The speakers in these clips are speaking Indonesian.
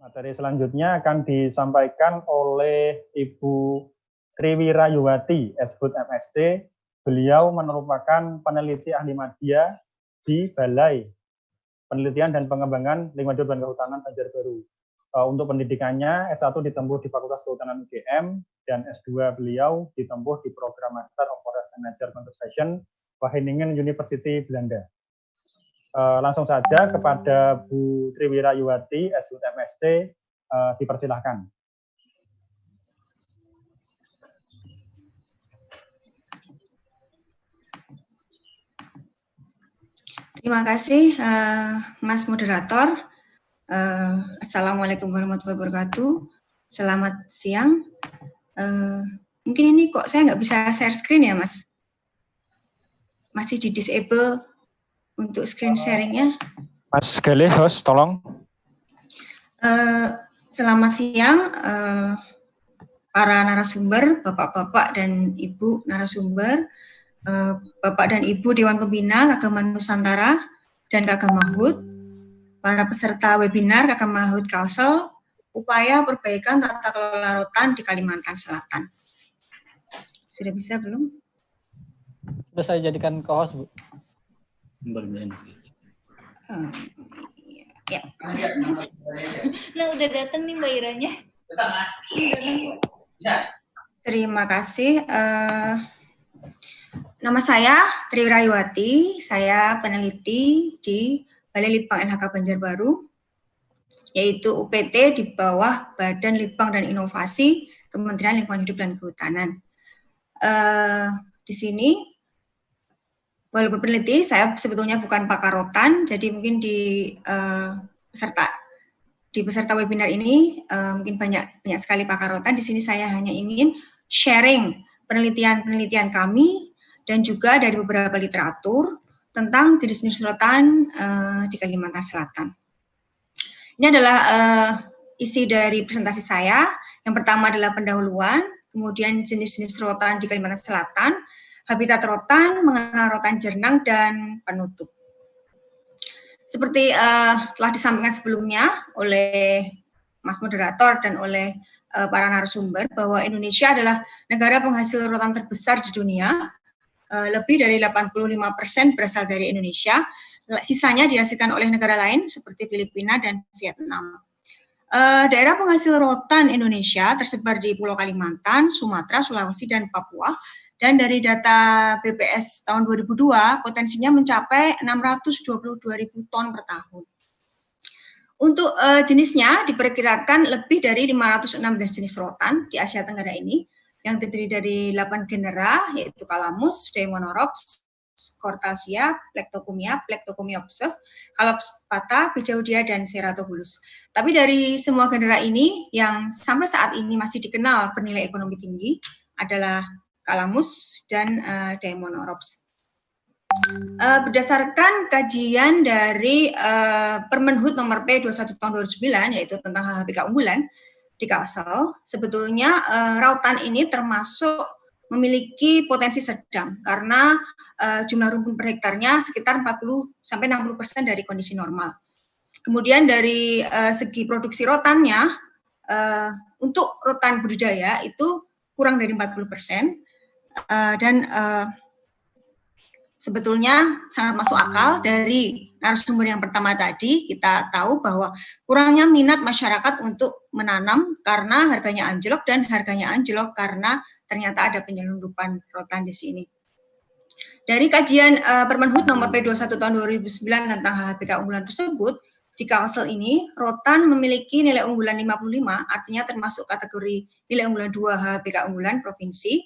Materi selanjutnya akan disampaikan oleh Ibu Triwirayuwati, Esbud MSc. Beliau merupakan peneliti ahli media di Balai Penelitian dan Pengembangan Lingkungan Hidup dan Kehutanan Banjarbaru. Untuk pendidikannya, S1 ditempuh di Fakultas Kehutanan UGM, dan S2 beliau ditempuh di program Master of Forest and Nature Conservation Wageningen University, Belanda. Langsung saja kepada Bu Triwirayuwati, S1 MSc, dipersilahkan. Terima kasih, Mas Moderator. Assalamualaikum warahmatullahi wabarakatuh. Selamat siang. Mungkin ini kok saya nggak bisa share screen ya, Mas? Masih di disable untuk screen sharingnya. Mas Galih, host, tolong. Selamat siang, para narasumber, Bapak-Bapak dan Ibu narasumber, Bapak dan Ibu Dewan Pembina Keagamaan Nusantara dan Kakak Mahud, para peserta webinar Kakak Mahud Kalsel, upaya perbaikan tata kelola rotan di Kalimantan Selatan. Sudah bisa belum? Sudah saya jadikan co-host, Bu. Ya. Nah, udah datang nih Mbak Iranya. Terima kasih. Nama saya Triwirayuwati, saya peneliti di Balai Litbang LHK Banjarbaru, yaitu UPT di bawah Badan Litbang dan Inovasi Kementerian Lingkungan Hidup dan Kehutanan. Di sini, walaupun peneliti, saya sebetulnya bukan pakar rotan, jadi mungkin di peserta webinar ini mungkin banyak sekali pakar rotan. Di sini saya hanya ingin sharing penelitian kami dan juga dari beberapa literatur tentang jenis-jenis rotan di Kalimantan Selatan. Ini adalah isi dari presentasi saya. Yang pertama adalah pendahuluan, kemudian jenis-jenis rotan di Kalimantan Selatan, habitat rotan, mengenal rotan jernang, dan penutup. Seperti telah disampaikan sebelumnya oleh Mas Moderator dan oleh para narasumber, bahwa Indonesia adalah negara penghasil rotan terbesar di dunia. Lebih dari 85% berasal dari Indonesia, sisanya dihasilkan oleh negara lain seperti Filipina dan Vietnam. Daerah penghasil rotan Indonesia tersebar di Pulau Kalimantan, Sumatera, Sulawesi, dan Papua, dan dari data BPS tahun 2002, potensinya mencapai 622.000 ton per tahun. Untuk jenisnya diperkirakan lebih dari 516 jenis rotan di Asia Tenggara ini, yang terdiri dari 8 genera, yaitu Calamus, Daemonoropsis, Cortasia, Plectocumia, Plectocumiopsis, Calops pata, Bijaudia, dan Ceratobulus. Tapi dari semua genera ini, yang sampai saat ini masih dikenal bernilai ekonomi tinggi adalah Calamus dan Daemonoropsis. Berdasarkan kajian dari Permenhub nomor P21 tahun 2009, yaitu tentang HHBK unggulan di Kalsel, sebetulnya rautan ini termasuk memiliki potensi sedang karena jumlah rumpun per hektarnya sekitar 40-60% dari kondisi normal. Kemudian dari segi produksi rotannya, untuk rotan budidaya itu kurang dari 40%, dan sebetulnya sangat masuk akal. Dari narasumber yang pertama tadi, kita tahu bahwa kurangnya minat masyarakat untuk menanam karena harganya anjlok, dan harganya anjlok karena ternyata ada penyelundupan rotan di sini. Dari kajian Permenhub nomor P21 tahun 2009 tentang HHBK unggulan tersebut, di Kalsel ini rotan memiliki nilai unggulan 55, artinya termasuk kategori nilai unggulan 2 HHBK unggulan provinsi,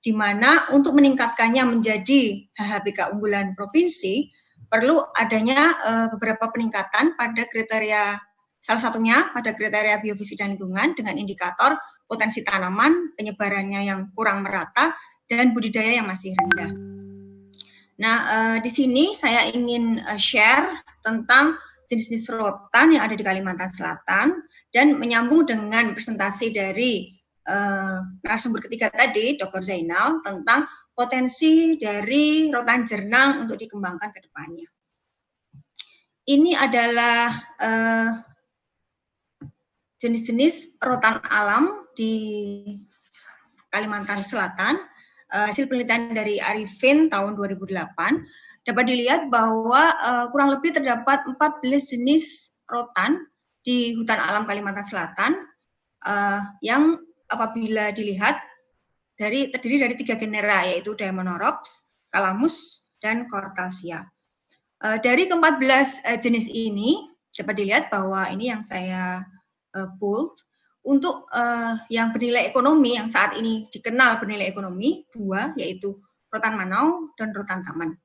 di mana untuk meningkatkannya menjadi HHBK unggulan provinsi, perlu adanya beberapa peningkatan pada kriteria, salah satunya pada kriteria biofisik dan lingkungan dengan indikator potensi tanaman, penyebarannya yang kurang merata, dan budidaya yang masih rendah. Nah, di sini saya ingin share tentang jenis-jenis rotan yang ada di Kalimantan Selatan, dan menyambung dengan presentasi dari narasumber ketiga tadi, Dr. Zainal, tentang potensi dari rotan jernang untuk dikembangkan ke depannya. Ini adalah jenis-jenis rotan alam di Kalimantan Selatan. Hasil penelitian dari Arifin tahun 2008 dapat dilihat bahwa kurang lebih terdapat 14 jenis rotan di hutan alam Kalimantan Selatan yang apabila dilihat terdiri dari 3 genera, yaitu Daemonorops, Calamus, dan Cortalsia. Dari ke-14 jenis ini dapat dilihat bahwa ini yang saya bold. Untuk yang bernilai ekonomi, yang saat ini dikenal bernilai ekonomi, 2, yaitu rotan manau dan rotan taman.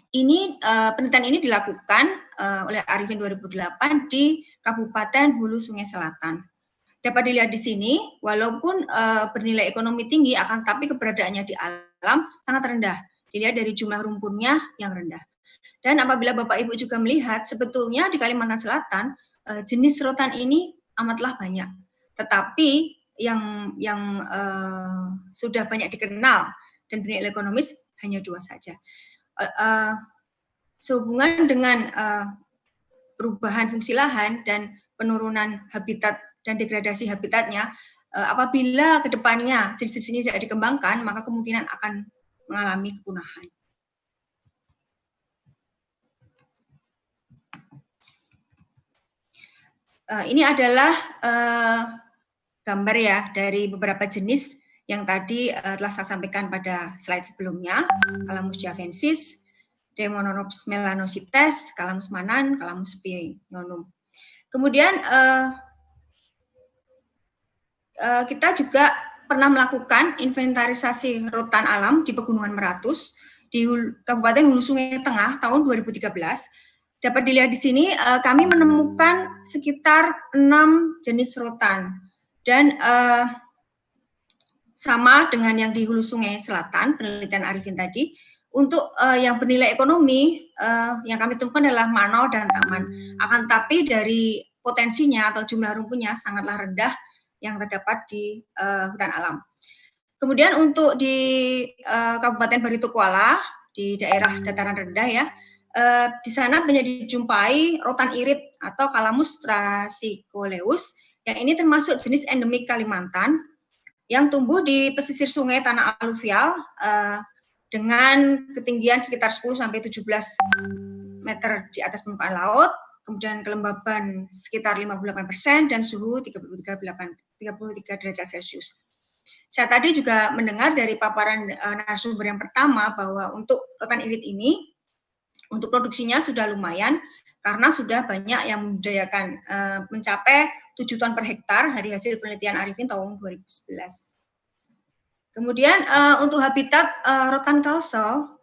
Ini penelitian ini dilakukan oleh Arifin 2008 di Kabupaten Hulu Sungai Selatan. Dapat dilihat di sini, walaupun bernilai ekonomi tinggi, akan tapi keberadaannya di alam sangat rendah. Dilihat dari jumlah rumpunnya yang rendah. Dan apabila Bapak Ibu juga melihat, sebetulnya di Kalimantan Selatan jenis rotan ini amatlah banyak. Tetapi yang sudah banyak dikenal dan bernilai ekonomis hanya 2 saja. Sehubungan dengan perubahan fungsi lahan dan penurunan habitat dan degradasi habitatnya, apabila kedepannya jenis-jenis ini tidak dikembangkan, maka kemungkinan akan mengalami kepunahan. Ini adalah gambar ya dari beberapa jenis yang tadi telah saya sampaikan pada slide sebelumnya. Calamus javaensis, Daemonorops melanosites, Calamus manan, Calamus pionum. Kemudian kita juga pernah melakukan inventarisasi rotan alam di Pegunungan Meratus di Kabupaten Hulu Sungai Tengah tahun 2013. Dapat dilihat di sini, kami menemukan sekitar 6 jenis rotan. Dan sama dengan yang di Hulu Sungai Selatan, penelitian Arifin tadi, untuk yang bernilai ekonomi, yang kami temukan adalah manau dan taman. Akan tapi dari potensinya atau jumlah rumpunnya sangatlah rendah yang terdapat di hutan alam. Kemudian untuk di Kabupaten Baritokuala, di daerah dataran rendah ya, di sana banyak dijumpai rotan irit atau Calamus thrasycoleus, yang ini termasuk jenis endemik Kalimantan yang tumbuh di pesisir sungai tanah aluvial dengan ketinggian sekitar 10-17 meter di atas permukaan laut, kemudian kelembaban sekitar 58% dan suhu 33 derajat Celcius. Saya tadi juga mendengar dari paparan narasumber yang pertama bahwa untuk rotan irit ini untuk produksinya sudah lumayan karena sudah banyak yang membudidayakan, mencapai 7 ton per hektar dari hasil penelitian Arifin tahun 2011. Kemudian untuk habitat rotan kalso,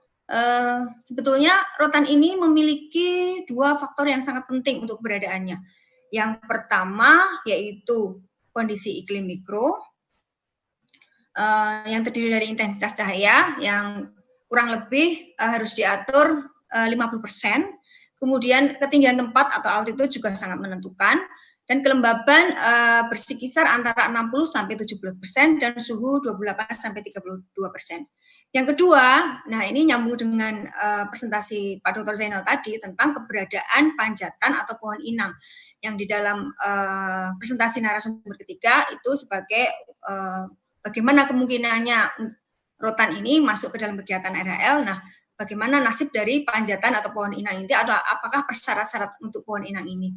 sebetulnya rotan ini memiliki 2 faktor yang sangat penting untuk keberadaannya. Yang pertama yaitu kondisi iklim mikro, yang terdiri dari intensitas cahaya yang kurang lebih harus diatur 50%, kemudian ketinggian tempat atau altitude juga sangat menentukan, dan kelembaban berkisar antara 60-70% dan suhu 28-32%. Yang kedua, nah ini nyambung dengan presentasi Pak Dr. Zainal tadi tentang keberadaan panjatan atau pohon inang, yang di dalam presentasi narasumber ketiga itu sebagai bagaimana kemungkinannya rotan ini masuk ke dalam kegiatan RHL. Nah, bagaimana nasib dari panjatan atau pohon inang ini, atau apakah persyarat-syarat untuk pohon inang ini?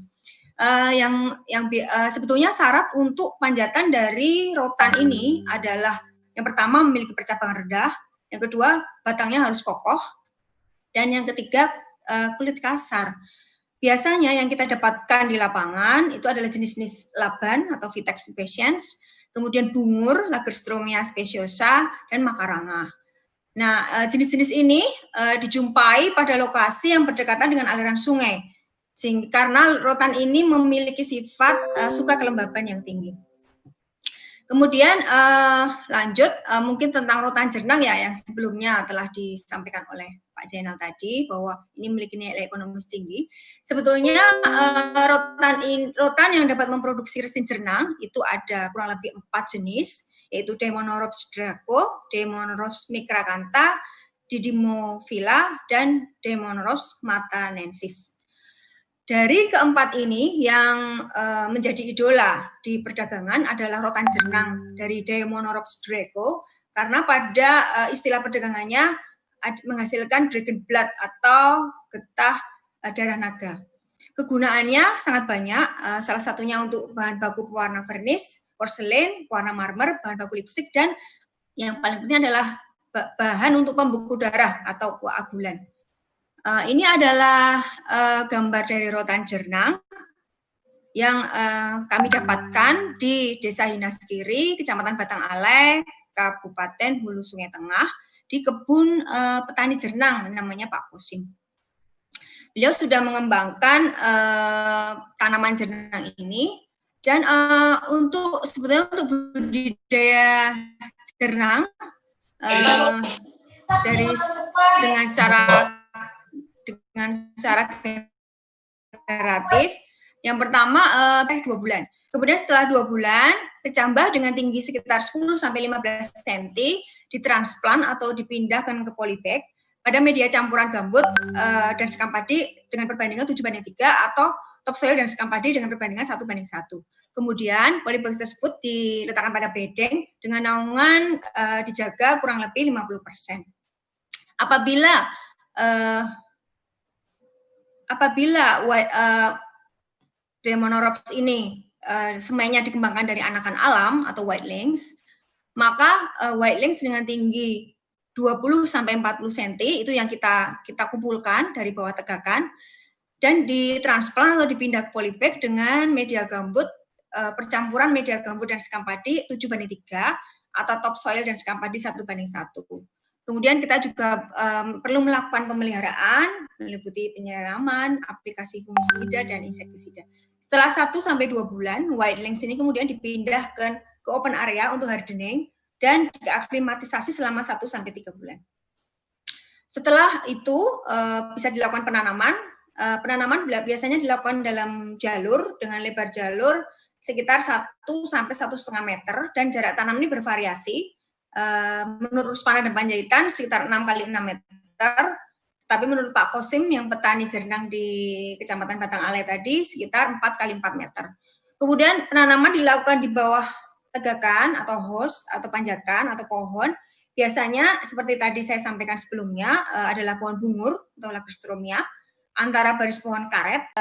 Sebetulnya syarat untuk panjatan dari rotan ini adalah yang pertama memiliki percabangan rendah, yang kedua batangnya harus kokoh, dan yang ketiga kulit kasar. Biasanya yang kita dapatkan di lapangan itu adalah jenis-jenis laban atau Vitex pubescens, kemudian bungur, Lagerstromia speciosa, dan makaranga. Nah, jenis-jenis ini dijumpai pada lokasi yang berdekatan dengan aliran sungai, karena rotan ini memiliki sifat suka kelembaban yang tinggi. Kemudian lanjut mungkin tentang rotan jernang ya, yang sebelumnya telah disampaikan oleh Pak Zainal tadi bahwa ini memiliki nilai ekonomis tinggi. Sebetulnya rotan yang dapat memproduksi resin jernang itu ada kurang lebih 4 jenis, yaitu Daemonorops draco, Daemonorops micracantha, Didymophila, dan Daemonorops matanensis. Dari keempat ini yang menjadi idola di perdagangan adalah rotan jernang dari Daemonoropsis draco, karena pada istilah perdagangannya menghasilkan dragon blood atau getah darah naga. Kegunaannya sangat banyak, salah satunya untuk bahan baku pewarna vernis, porselen, pewarna marmer, bahan baku lipstik, dan yang paling penting adalah bahan untuk pembeku darah atau koagulan. Ini adalah gambar dari rotan jernang yang kami dapatkan di Desa Hinaskiri, Kecamatan Batang Alai, Kabupaten Hulu Sungai Tengah, di kebun petani jernang namanya Pak Kosim. Beliau sudah mengembangkan tanaman jernang ini, dan sebetulnya untuk budidaya jernang dengan cara generatif. Yang pertama 2 bulan. Kemudian setelah 2 bulan, kecambah dengan tinggi sekitar 10-15 cm, ditransplant atau dipindahkan ke polybag pada media campuran gambut dan sekam padi dengan perbandingan 7:3 atau topsoil dan sekam padi dengan perbandingan 1:1. Kemudian polybag tersebut diletakkan pada bedeng dengan naungan dijaga kurang lebih 50%. Apabila Daemonoropsis ini semainya dikembangkan dari anakan alam atau whitelings, maka whitelings dengan tinggi 20-40 cm itu yang kita kumpulkan dari bawah tegakan dan ditransplant atau dipindah ke polybag dengan media gambut, percampuran media gambut dan sekam padi 7:3 atau topsoil dan sekam padi 1:1. Kemudian kita juga perlu melakukan pemeliharaan, meliputi penyiraman, aplikasi fungisida dan insektisida. Setelah 1-2 bulan, whitelings ini kemudian dipindahkan ke open area untuk hardening dan diaklimatisasi selama 1-3 bulan. Setelah itu bisa dilakukan penanaman. Penanaman biasanya dilakukan dalam jalur dengan lebar jalur sekitar 1-1,5 meter dan jarak tanam ini bervariasi. Menurut Ruspana dan Panjaitan sekitar 6x6 meter, tapi menurut Pak Kosim yang petani jernang di Kecamatan Batang Alai tadi sekitar 4x4 meter. Kemudian penanaman dilakukan di bawah tegakan atau host atau panjakan atau pohon. Biasanya seperti tadi saya sampaikan sebelumnya adalah pohon bungur atau Lagerstroemia antara baris pohon karet.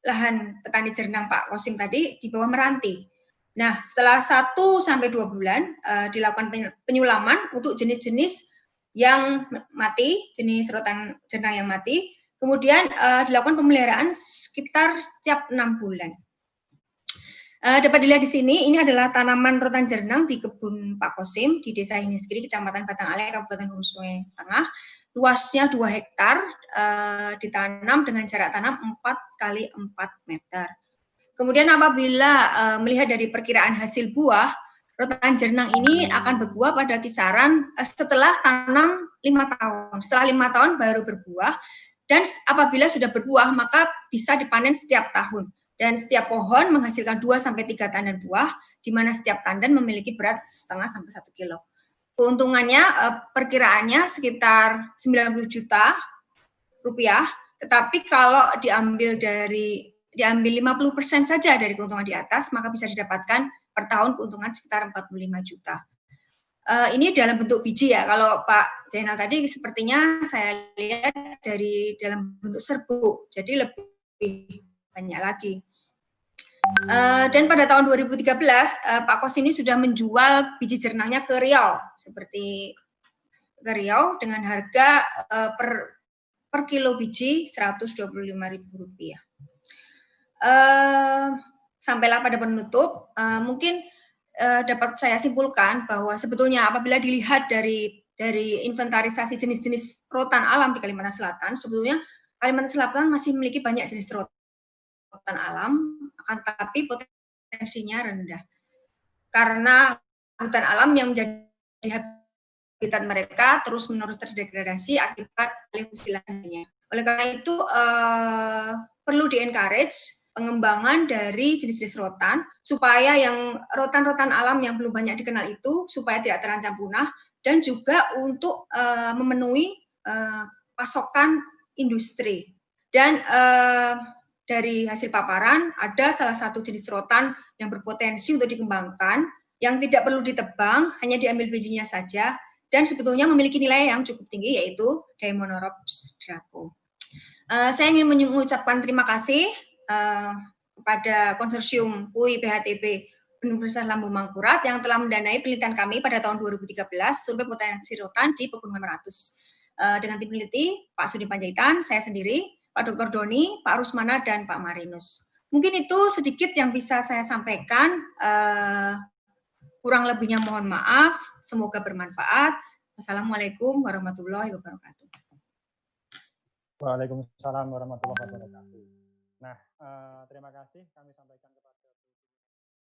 Lahan petani jernang Pak Kosim tadi di bawah meranti. Nah, setelah 1-2 bulan dilakukan penyulaman untuk jenis-jenis yang mati, jenis rotan jernang yang mati. Kemudian dilakukan pemeliharaan sekitar setiap 6 bulan. Dapat dilihat di sini, ini adalah tanaman rotan jernang di kebun Pak Kosim di Desa Hinaskiri, Kecamatan Batang Alai, Kabupaten Hulu Sungai Tengah. Luasnya 2 hektar, ditanam dengan jarak tanam 4x4 meter. Kemudian apabila melihat dari perkiraan hasil buah, rotan jernang ini akan berbuah pada kisaran setelah tanam 5 tahun. Setelah 5 tahun baru berbuah, dan apabila sudah berbuah maka bisa dipanen setiap tahun. Dan setiap pohon menghasilkan 2-3 tandan buah, di mana setiap tandan memiliki berat 0,5 sampai 1 kilo. Keuntungannya perkiraannya sekitar 90 juta rupiah, tetapi kalau diambil 50% saja dari keuntungan di atas, maka bisa didapatkan per tahun keuntungan sekitar 45 juta. Ini dalam bentuk biji ya, kalau Pak Zainal tadi sepertinya saya lihat dari dalam bentuk serbuk, jadi lebih banyak lagi. Dan pada tahun 2013, Pak Kos ini sudah menjual biji jernangnya ke Riau, seperti ke Riau dengan harga per kilo biji Rp125.000. Sampailah pada penutup, mungkin dapat saya simpulkan bahwa sebetulnya apabila dilihat dari inventarisasi jenis-jenis rotan alam di Kalimantan Selatan, sebetulnya Kalimantan Selatan masih memiliki banyak jenis rotan alam, akan tetapi potensinya rendah. Karena hutan alam yang menjadi habitat mereka terus-menerus terdegradasi akibat alih fungsi lahannya. Oleh karena itu, perlu di-encourage pengembangan dari jenis-jenis rotan, supaya yang rotan-rotan alam yang belum banyak dikenal itu, supaya tidak terancam punah, dan juga untuk memenuhi pasokan industri. Dan dari hasil paparan, ada salah satu jenis rotan yang berpotensi untuk dikembangkan, yang tidak perlu ditebang, hanya diambil bijinya saja, dan sebetulnya memiliki nilai yang cukup tinggi, yaitu Daemonoropes draco. Saya ingin mengucapkan terima kasih kepada Konsorsium UI PHTB Universitas Lambung Mangkurat yang telah mendanai penelitian kami pada tahun 2013, survei potensi rotan di Pegunungan Meratus. Dengan tim peneliti, Pak Sudi Panjaitan, saya sendiri, Pak Dr. Doni, Pak Rusmana, dan Pak Marinus. Mungkin itu sedikit yang bisa saya sampaikan. Kurang lebihnya mohon maaf. Semoga bermanfaat. Wassalamualaikum warahmatullahi wabarakatuh. Waalaikumsalam warahmatullahi wabarakatuh. Nah, terima kasih kami sampaikan kepada